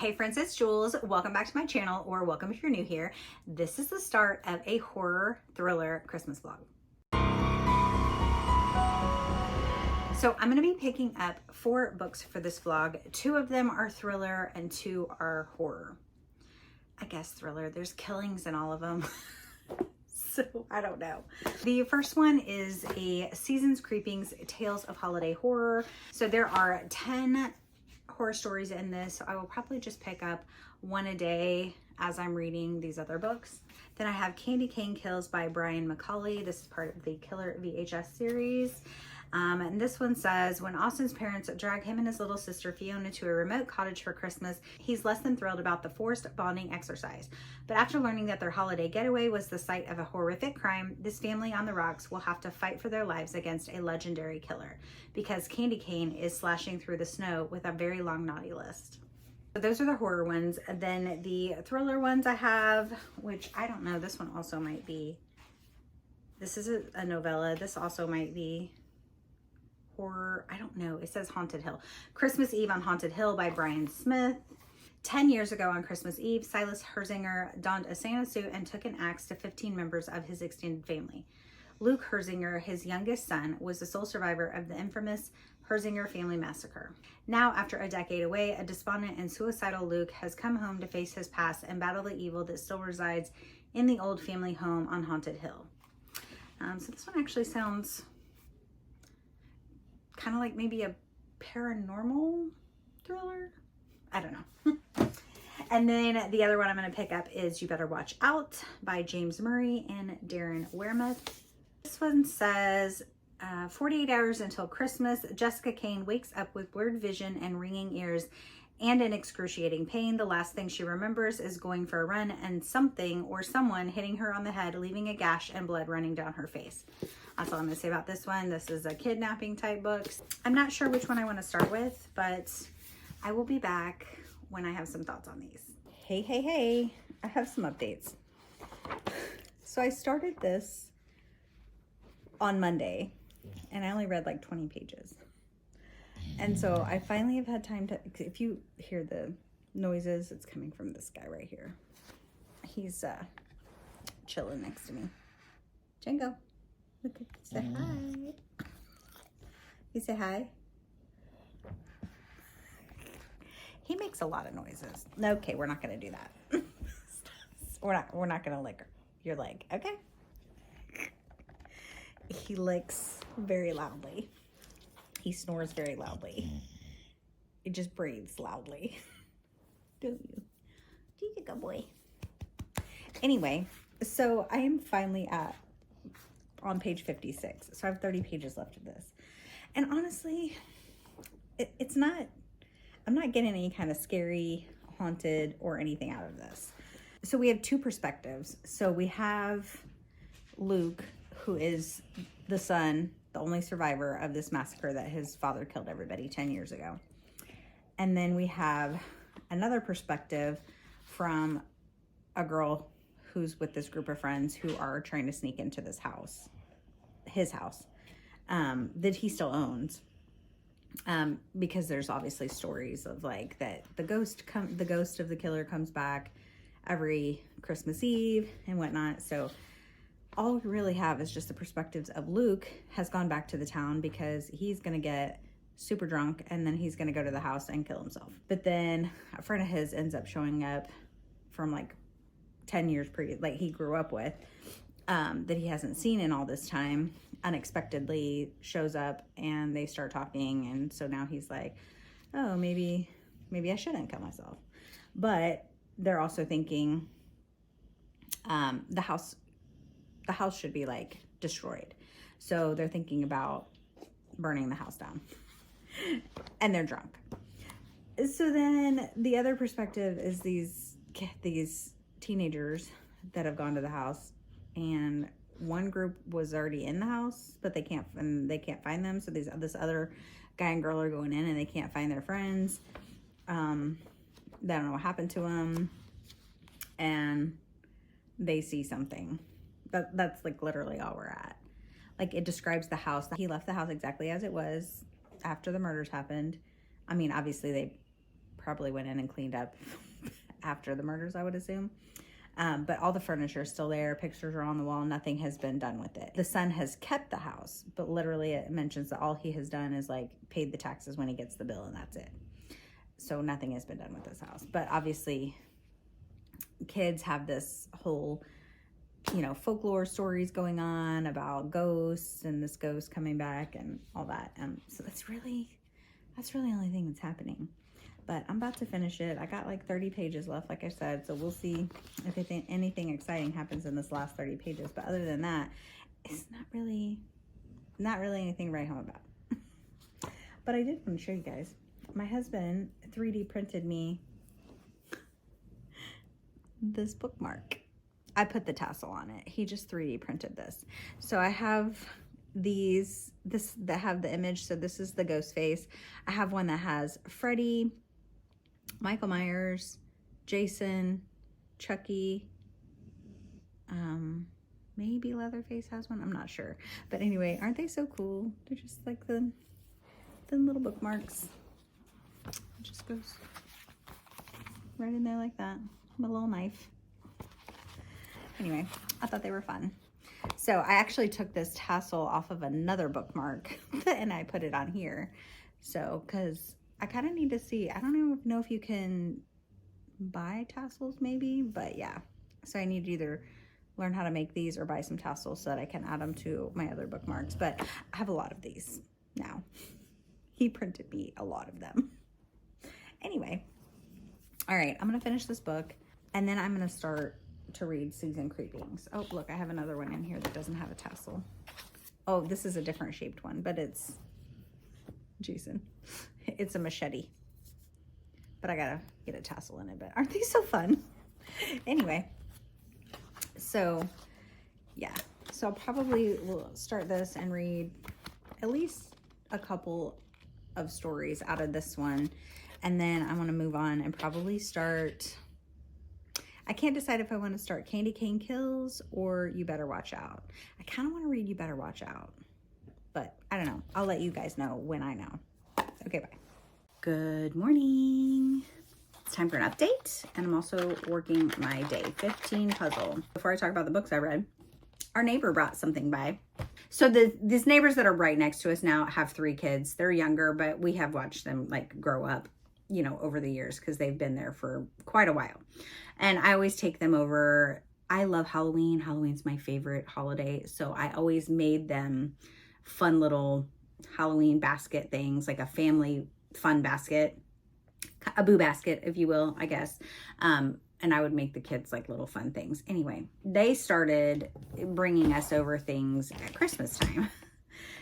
Hey friends, it's Jules. Welcome back to my channel, or welcome if you're new here. This is the start of a horror thriller Christmas vlog. So I'm gonna be picking up 4 books for this vlog. 2 of them are thriller and 2 are horror. I guess thriller, there's killings in all of them. So I don't know. The first one is a Seasons Creepings Tales of Holiday Horror. So there are 10 horror stories in this, so I will probably just pick up one a day as I'm reading these other books. Then I have Candy Cane Kills by Brian McCauley. This is part of the Killer VHS series. And this one says, when Austin's parents drag him and his little sister Fiona to a remote cottage for Christmas, he's less than thrilled about the forced bonding exercise. But after learning that their holiday getaway was the site of a horrific crime, this family on the rocks will have to fight for their lives against a legendary killer, because Candy Cane is slashing through the snow with a very long naughty list. So those are the horror ones. And then the thriller ones I have, which I don't know, this one also might be, this is a novella. This also might be horror. I don't know. It says Haunted Hill. Christmas Eve on Haunted Hill by Brian Smith. 10 years ago on Christmas Eve, Silas Herzinger donned a Santa suit and took an axe to 15 members of his extended family. Luke Herzinger, his youngest son, was the sole survivor of the infamous Herzinger family massacre. Now, after a decade away, a despondent and suicidal Luke has come home to face his past and battle the evil that still resides in the old family home on Haunted Hill. So this one actually sounds kind of like maybe a paranormal thriller. I don't know. And then the other one I'm going to pick up is You Better Watch Out by James Murray and Darren Wehrmuth. This one says, 48 hours until Christmas, Jessica Kane wakes up with blurred vision and ringing ears and in excruciating pain. The last thing she remembers is going for a run and something or someone hitting her on the head, leaving a gash and blood running down her face. That's all I'm going to say about this one. This is a kidnapping type book. I'm not sure which one I want to start with, but I will be back when I have some thoughts on these. Hey, I have some updates. So I started this on Monday and I only read like 20 pages. And so I finally have had time to, if you hear the noises, it's coming from this guy right here. He's chilling next to me. Django, look, say hi. You say hi? He makes a lot of noises. Okay, we're not gonna do that. we're not gonna lick your leg, okay? He licks very loudly. He snores very loudly. He just breathes loudly. Don't you? Do you good boy? Anyway, so I am finally on page 56. So I have 30 pages left of this. And honestly, it's not, I'm not getting any kind of scary, haunted, or anything out of this. So we have 2 perspectives. So we have Luke, who is the son, the only survivor of this massacre that his father killed everybody 10 years ago. And then we have another perspective from a girl who's with this group of friends who are trying to sneak into this house, his house, that he still owns. Because there's obviously stories of like that the ghost of the killer comes back every Christmas Eve and whatnot. So all we really have is just the perspectives of Luke has gone back to the town because he's going to get super drunk and then he's going to go to the house and kill himself. But then a friend of his ends up showing up from like 10 years like he grew up with, that he hasn't seen in all this time, unexpectedly shows up and they start talking. And so now he's like, oh, maybe I shouldn't kill myself. But they're also thinking, the house should be like destroyed. So they're thinking about burning the house down and they're drunk. So then the other perspective is these teenagers that have gone to the house, and one group was already in the house, but they can't find them. So this other guy and girl are going in and they can't find their friends. They don't know what happened to them, and they see something. That's like literally all we're at. Like, it describes the house. He left the house exactly as it was after the murders happened. I mean, obviously they probably went in and cleaned up after the murders, I would assume. But all the furniture is still there. Pictures are on the wall. Nothing has been done with it. The son has kept the house, but literally it mentions that all he has done is like paid the taxes when he gets the bill, and that's it. So nothing has been done with this house. But obviously kids have this whole, you know, folklore stories going on about ghosts and this ghost coming back and all that. So that's really the only thing that's happening. But I'm about to finish it. I got like 30 pages left, like I said. So we'll see if anything exciting happens in this last 30 pages. But other than that, it's not really anything to write home about. But I did want to show you guys. My husband 3D printed me this bookmark. I put the tassel on it. He just 3D printed this. So I have this that have the image. So this is the ghost face. I have one that has Freddy, Michael Myers, Jason, Chucky, maybe Leatherface has one. I'm not sure. But anyway, aren't they so cool? They're just like the little bookmarks. It just goes right in there like that. My little knife. Anyway, I thought they were fun. So I actually took this tassel off of another bookmark and I put it on here. So, because I kind of need to see, I don't even know if you can buy tassels maybe, but yeah. So I need to either learn how to make these or buy some tassels so that I can add them to my other bookmarks. But I have a lot of these now. He printed me a lot of them. Anyway, all right, I'm gonna finish this book and then I'm gonna start to read Season Creepings. Oh, look, I have another one in here that doesn't have a tassel. Oh, this is a different shaped one, but it's Jason. It's a machete. But I gotta get a tassel in it, but aren't they so fun? Anyway, so yeah. So I'll probably will start this and read at least a couple of stories out of this one. And then I want to move on and probably start, I can't decide if I want to start Candy Cane Kills or You Better Watch Out. I kind of want to read You Better Watch Out, but I don't know. I'll let you guys know when I know. Okay, bye. Good morning. It's time for an update, and I'm also working my day 15 puzzle. Before I talk about the books I read, our neighbor brought something by. So these neighbors that are right next to us now have 3 kids. They're younger, but we have watched them like grow up, you know, over the years because they've been there for quite a while. And I always take them over. I love Halloween. Halloween's my favorite holiday. So I always made them fun little Halloween basket things, like a family fun basket, a boo basket, if you will, I guess. And I would make the kids like little fun things. Anyway, they started bringing us over things at Christmas time.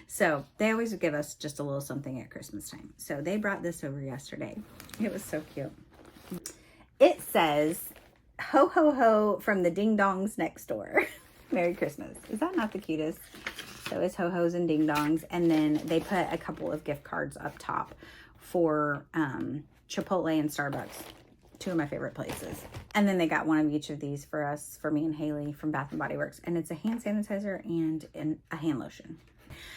So they always give us just a little something at Christmas time. So they brought this over yesterday. It was so cute. It says, ho, ho, ho from the ding dongs next door. Merry Christmas. Is that not the cutest? So it's ho hos and ding dongs. And then they put a couple of gift cards up top for Chipotle and Starbucks. 2 of my favorite places. And then they got one of each of these for us, for me and Haley from Bath and Body Works. And it's a hand sanitizer and a hand lotion.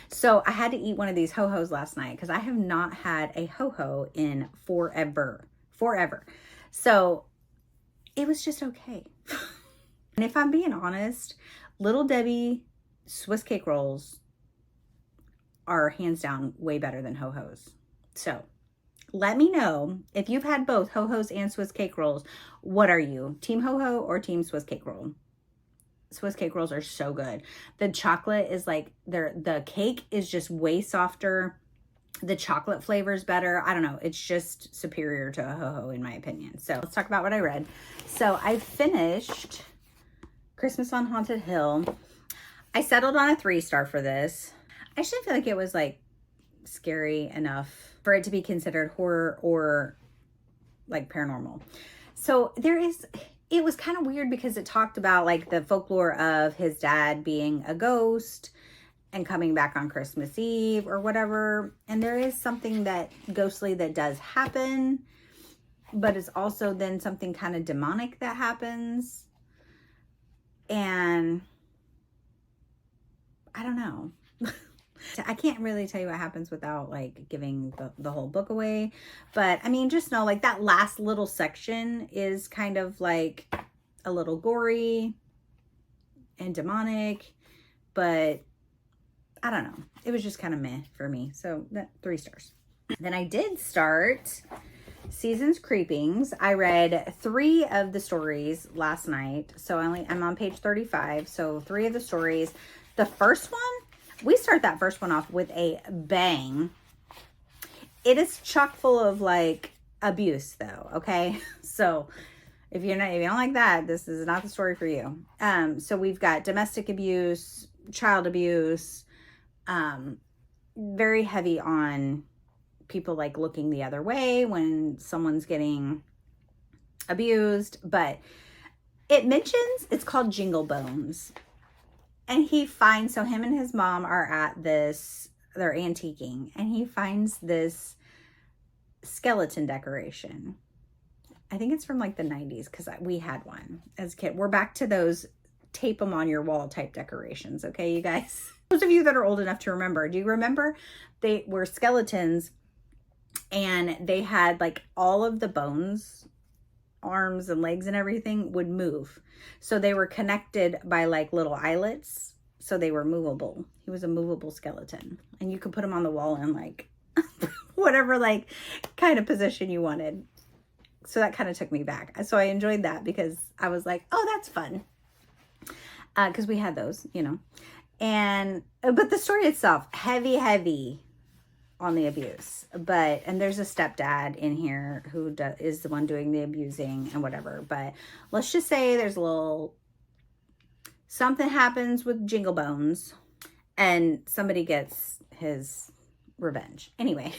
So I had to eat one of these ho-hos last night because I have not had a ho-ho in forever. So it was just okay. And if I'm being honest, Little Debbie Swiss cake rolls are hands down way better than ho-hos. So let me know if you've had both ho-hos and Swiss cake rolls. What are you? Team ho-ho or team Swiss cake roll? Swiss cake rolls are so good. The chocolate is like, the cake is just way softer. The chocolate flavor is better. I don't know. It's just superior to a ho-ho in my opinion. So let's talk about what I read. So I finished Christmas on Haunted Hill. I settled on a 3-star for this. I actually feel like it was like scary enough for it to be considered horror or like paranormal. So it was kind of weird because it talked about like the folklore of his dad being a ghost and coming back on Christmas Eve or whatever. And there is something that ghostly that does happen, but it's also then something kind of demonic that happens. And I don't know. I can't really tell you what happens without like giving the whole book away. But I mean, just know like that last little section is kind of like a little gory and demonic, but I don't know. It was just kind of meh for me. So that 3 stars. Then I did start Seasons Creepings. I read 3 of the stories last night. So I'm on page 35. So 3 of the stories. The first one, we start that first one off with a bang. It is chock full of like abuse though. Okay. So if you don't like that, this is not the story for you. So we've got domestic abuse, child abuse, very heavy on people like looking the other way when someone's getting abused, but it's called Jingle Bones. And so him and his mom are at this, they're antiquing, and he finds this skeleton decoration. I think it's from like the 90s because we had one as a kid. We're back to those tape them on your wall type decorations. Okay, you guys. Those of you that are old enough to remember, do you remember they were skeletons and they had like all of the bones, arms and legs and everything would move. So they were connected by like little eyelets. So they were movable. He was a movable skeleton and you could put him on the wall in like whatever like kind of position you wanted. So that kind of took me back. So I enjoyed that because I was like, oh, that's fun. Because we had those, you know. But the story itself, heavy on the abuse. And there's a stepdad in here who is the one doing the abusing and whatever. But let's just say there's a little something happens with Jingle Bones and somebody gets his revenge. Anyway,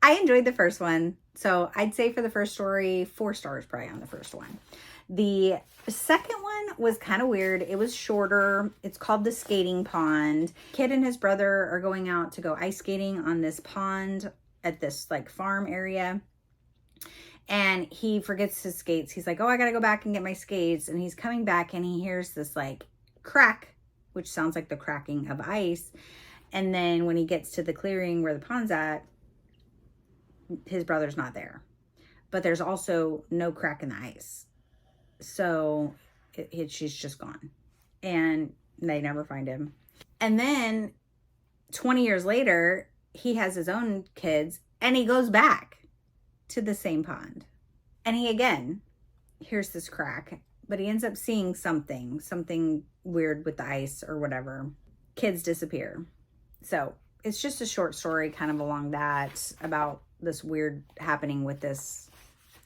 I enjoyed the first one. So I'd say for the first story, 4 stars probably on the first one. The second one was kind of weird. It was shorter. It's called The Skating Pond. Kid and his brother are going out to go ice skating on this pond at this like farm area. And he forgets his skates. He's like, oh, I got to go back and get my skates. And he's coming back and he hears this like crack, which sounds like the cracking of ice. And then when he gets to the clearing where the pond's at, his brother's not there. But there's also no crack in the ice. So she's just gone. And they never find him. And then 20 years later, he has his own kids and he goes back to the same pond. And he again hears this crack, but he ends up seeing something weird with the ice or whatever. Kids disappear. So it's just a short story kind of along that about this weird happening with this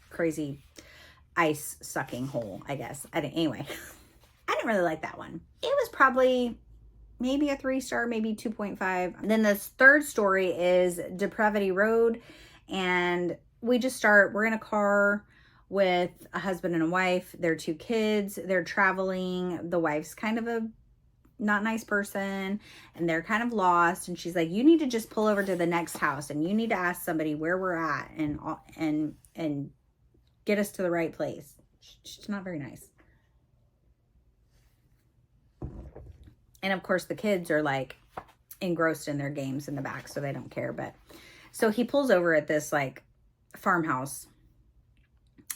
crazy ice sucking hole, I guess. Anyway, I didn't really like that one. It was probably maybe a 3 star, maybe 2.5. Then this third story is Depravity Road. And we're in a car with a husband and a wife, their 2 kids. They're traveling. The wife's kind of a not nice person and they're kind of lost. And she's like, you need to just pull over to the next house and you need to ask somebody where we're at and get us to the right place. She's not very nice. And of course the kids are like engrossed in their games in the back, so they don't care. But so he pulls over at this like farmhouse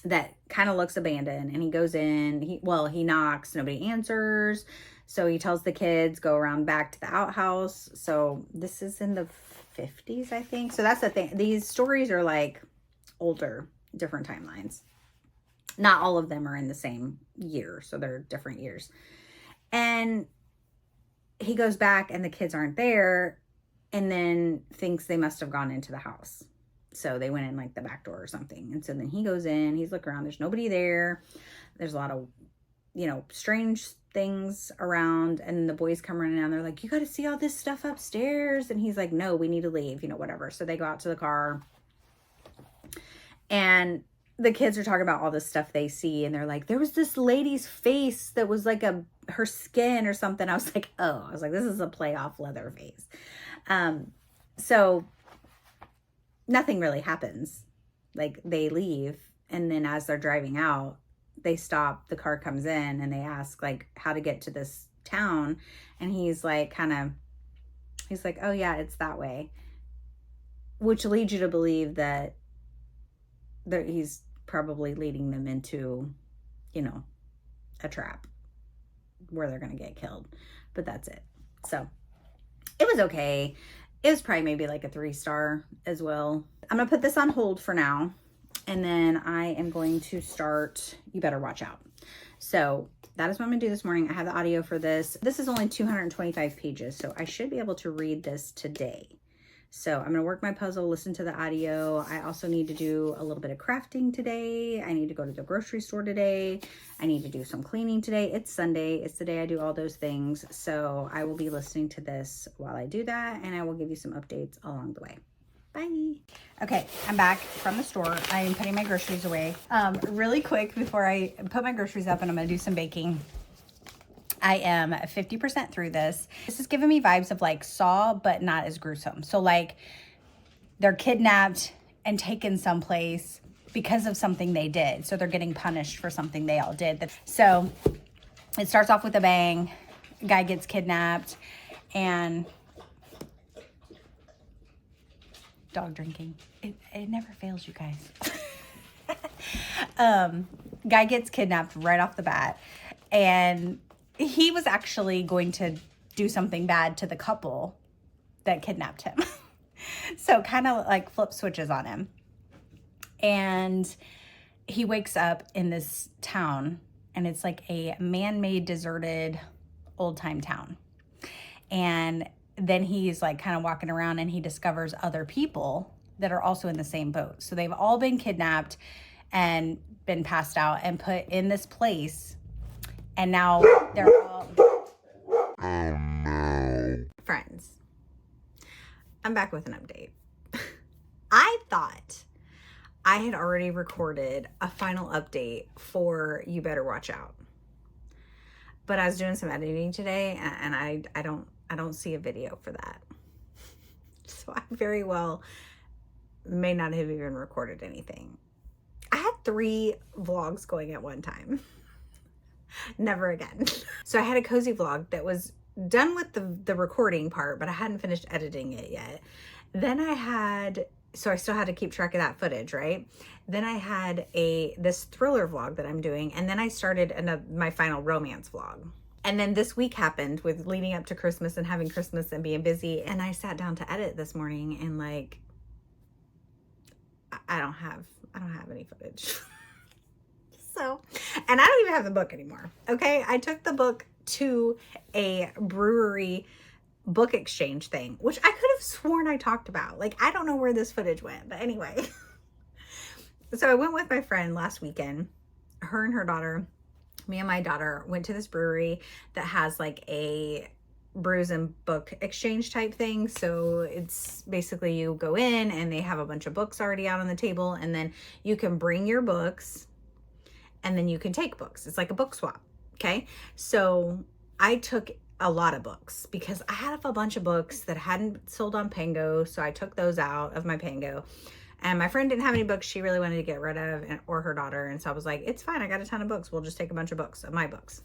that kind of looks abandoned, and he goes in. He knocks, nobody answers. So he tells the kids, go around back to the outhouse. So this is in the 50s, I think. So that's the thing. These stories are like older, different timelines. Not all of them are in the same year. So they're different years. And he goes back and the kids aren't there, and then thinks they must have gone into the house. So they went in like the back door or something. And so then he goes in, he's looking around. There's nobody there. There's a lot of, strange things around. And the boys come running down. They're like, you got to see all this stuff upstairs. And he's like, no, we need to leave, whatever. So they go out to the car. And the kids are talking about all this stuff they see. And they're like, there was this lady's face that was like her skin or something. I was like, this is a play off Leatherface. So nothing really happens. Like they leave, and then as they're driving out, they stop, the car comes in, and they ask like how to get to this town. And he's like kind of He's like, oh yeah, it's that way. Which leads you to believe that he's probably leading them into, a trap where they're going to get killed. But that's it. So it was okay. It was probably maybe like a 3-star as well. I'm going to put this on hold for now. And then I am going to start You Better Watch Out. So that is what I'm going to do this morning. I have the audio for this. This is only 225 pages, so I should be able to read this today. So I'm going to work my puzzle, listen to the audio. I also need to do a little bit of crafting today. I need to go to the grocery store today. I need to do some cleaning today. It's Sunday. It's the day I do all those things. So I will be listening to this while I do that, and I will give you some updates along the way. Bye. Okay, I'm back from the store. I am putting my groceries away. Really quick before I put my groceries up and I'm going to do some baking. I am 50% through this. This is giving me vibes of like Saw, but not as gruesome. So like they're kidnapped and taken someplace because of something they did. So they're getting punished for something they all did. So it starts off with a bang. Guy gets kidnapped and dog drinking. It never fails, you guys. Guy gets kidnapped right off the bat, and he was actually going to do something bad to the couple that kidnapped him. So kind of like flip switches on him. And he wakes up in this town, and it's like a man-made deserted old-time town. And then he's like kind of walking around and he discovers other people that are also in the same boat. So they've all been kidnapped and been passed out and put in this place. And now they're all... Oh no. Friends, I'm back with an update. I thought I had already recorded a final update for You Better Watch Out. But I was doing some editing today, and I don't see a video for that. So I very well may not have even recorded anything. I had 3 vlogs going at one time. Never again. So I had a cozy vlog that was done with the recording part, but I hadn't finished editing it yet. Then so I still had to keep track of that footage, right? Then I had this thriller vlog that I'm doing, and then I started my final romance vlog. And then this week happened with leading up to Christmas and having Christmas and being busy. And I sat down to edit this morning, and like, I don't have any footage. So, and I don't even have the book anymore. Okay. I took the book to a brewery book exchange thing, which I could have sworn I talked about. Like, I don't know where this footage went, but anyway. So I went with my friend last weekend. Her and her daughter, me and my daughter, went to this brewery that has like a brews and book exchange type thing. So it's basically you go in and they have a bunch of books already out on the table, and then you can bring your books and then you can take books. It's like a book swap. Okay. So I took a lot of books because I had a bunch of books that hadn't sold on Pango. So I took those out of my Pango, and my friend didn't have any books she really wanted to get rid of, or her daughter. And so I was like, it's fine. I got a ton of books. We'll just take a bunch of books, of my books.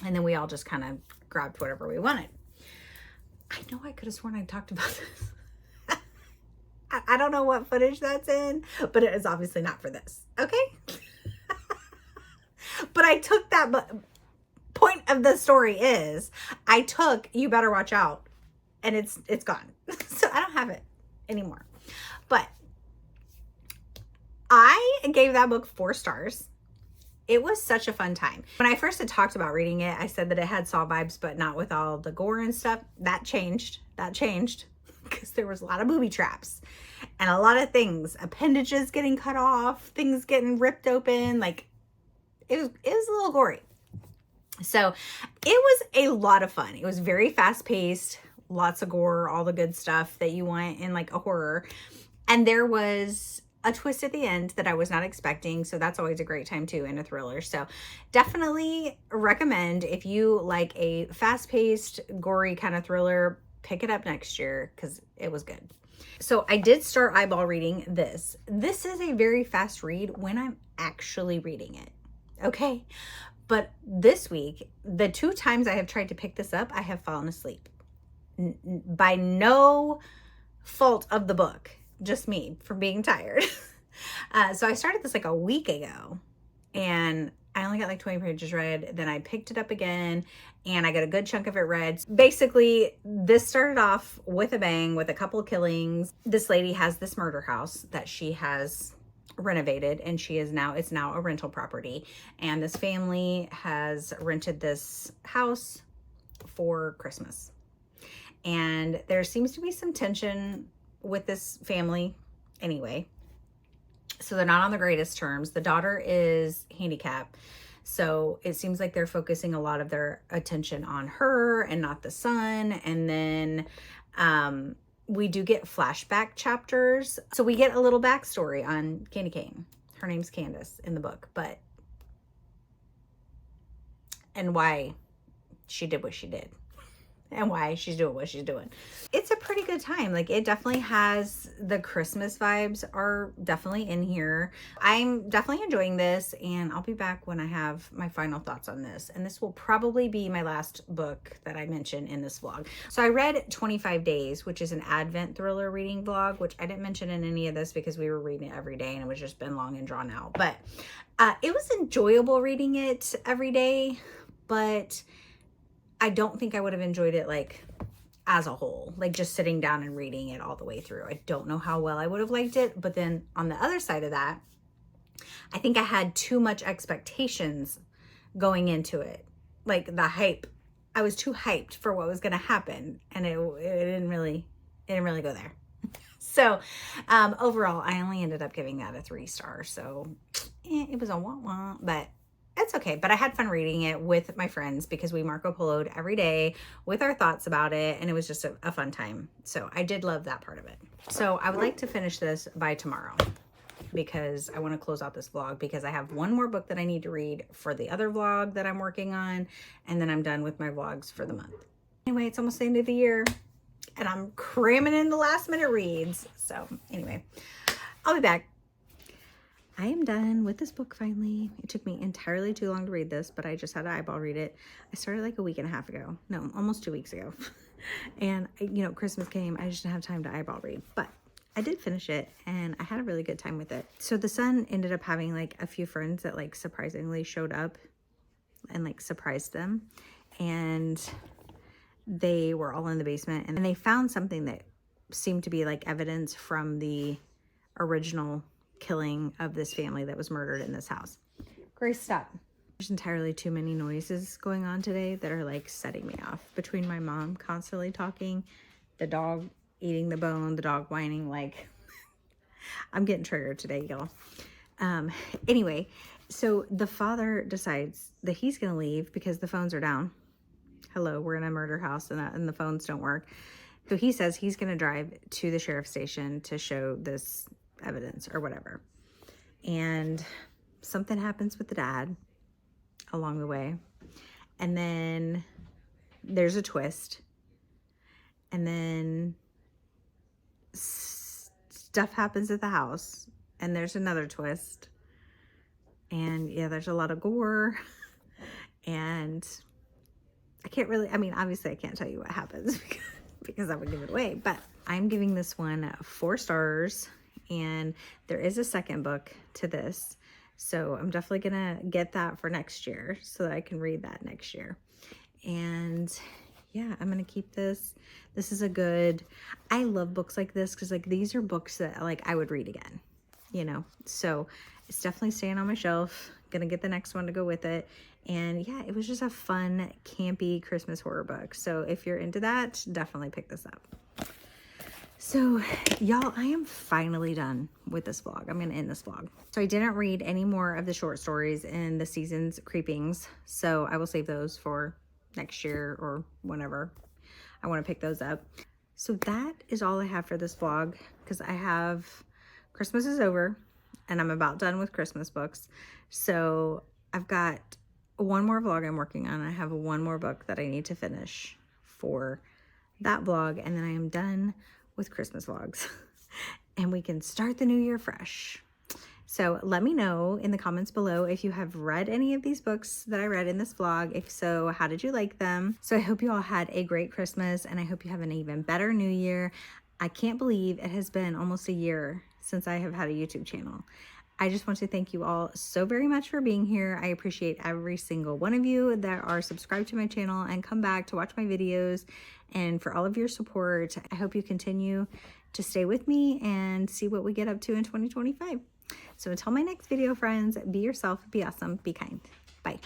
And then we all just kind of grabbed whatever we wanted. I know I could have sworn I talked about this. I don't know what footage that's in, but it is obviously not for this. Okay. But I took that, point of the story is I took You Better Watch Out, and it's gone. So I don't have it anymore. But I gave that book 4 stars. It was such a fun time. When I first had talked about reading it, I said that it had Saw vibes, but not with all the gore and stuff. That changed because there was a lot of booby traps and a lot of things, appendages getting cut off, things getting ripped open. Like, it was a little gory. So it was a lot of fun. It was very fast paced, lots of gore, all the good stuff that you want in like a horror. And there was a twist at the end that I was not expecting. So that's always a great time too in a thriller. So definitely recommend, if you like a fast paced, gory kind of thriller, pick it up next year because it was good. So I did start eyeball reading this. This is a very fast read when I'm actually reading it. Okay. But this week, the 2 times I have tried to pick this up, I have fallen asleep. by no fault of the book, just me for being tired. So I started this like a week ago, and I only got like 20 pages read. Then I picked it up again, and I got a good chunk of it read. Basically, this started off with a bang, with a couple of killings. This lady has this murder house that she has renovated, and it's now a rental property. And this family has rented this house for Christmas. And there seems to be some tension with this family anyway. So they're not on the greatest terms. The daughter is handicapped. So it seems like they're focusing a lot of their attention on her and not the son. And then we do get flashback chapters. So we get a little backstory on Candy Cane. Her name's Candace in the book, and why she did what she did. And why she's doing what she's doing. It's a pretty good time. Like, it definitely has the Christmas vibes are definitely in here. I'm definitely enjoying this, and I'll be back when I have my final thoughts on this. And this will probably be my last book that I mention in this vlog. So I read 25 Days, which is an Advent thriller reading vlog, which I didn't mention in any of this because we were reading it every day and it was just been long and drawn out. But it was enjoyable reading it every day, but I don't think I would have enjoyed it like as a whole, like just sitting down and reading it all the way through. I don't know how well I would have liked it. But then on the other side of that, I think I had too much expectations going into it. Like the hype, I was too hyped for what was going to happen, and it didn't really go there. So overall, I only ended up giving that a 3 stars. So it was a wah-wah, but it's okay. But I had fun reading it with my friends because we Marco Polo'd every day with our thoughts about it, and it was just a fun time. So I did love that part of it. So I would like to finish this by tomorrow because I want to close out this vlog because I have one more book that I need to read for the other vlog that I'm working on, and then I'm done with my vlogs for the month. Anyway, it's almost the end of the year, and I'm cramming in the last minute reads. So anyway, I'll be back. I am done with this book finally. It took me entirely too long to read this, but I just had to eyeball read it. I started like a week and a half ago. No, almost 2 weeks ago. And, you know, Christmas came. I just didn't have time to eyeball read. But I did finish it, and I had a really good time with it. So the son ended up having like a few friends that like surprisingly showed up and like surprised them. And they were all in the basement, and they found something that seemed to be like evidence from the original killing of this family that was murdered in this house. Grace, stop. There's entirely too many noises going on today that are like setting me off. Between my mom constantly talking, the dog eating the bone, the dog whining, like I'm getting triggered today, y'all. Anyway, so the father decides that he's gonna leave because the phones are down. Hello, we're in a murder house and the phones don't work. So he says he's gonna drive to the sheriff's station to show this evidence or whatever. And something happens with the dad along the way. And then there's a twist. And then stuff happens at the house. And there's another twist. And yeah, there's a lot of gore. And I can't really, I mean, obviously I can't tell you what happens because I would give it away. But I'm giving this one 4 stars. And there is a second book to this. So I'm definitely going to get that for next year so that I can read that next year. And yeah, I'm going to keep this. This is a good, I love books like this because like these are books that like I would read again, you know. So it's definitely staying on my shelf. Going to get the next one to go with it. And yeah, it was just a fun, campy Christmas horror book. So if you're into that, definitely pick this up. So y'all, I am finally done with this vlog. I'm going to end this vlog. So I didn't read any more of the short stories in the season's creepings. So I will save those for next year or whenever I want to pick those up. So that is all I have for this vlog because I have Christmas is over and I'm about done with Christmas books. So I've got one more vlog I'm working on. I have one more book that I need to finish for that vlog, and then I am done with Christmas vlogs and we can start the new year fresh. So let me know in the comments below if you have read any of these books that I read in this vlog. If so, how did you like them? So I hope you all had a great Christmas, and I hope you have an even better New Year. I can't believe it has been almost a year since I have had a YouTube channel. I just want to thank you all so very much for being here. I appreciate every single one of you that are subscribed to my channel and come back to watch my videos, and for all of your support. I hope you continue to stay with me and see what we get up to in 2025. So until my next video, friends, be yourself, be awesome, be kind. Bye.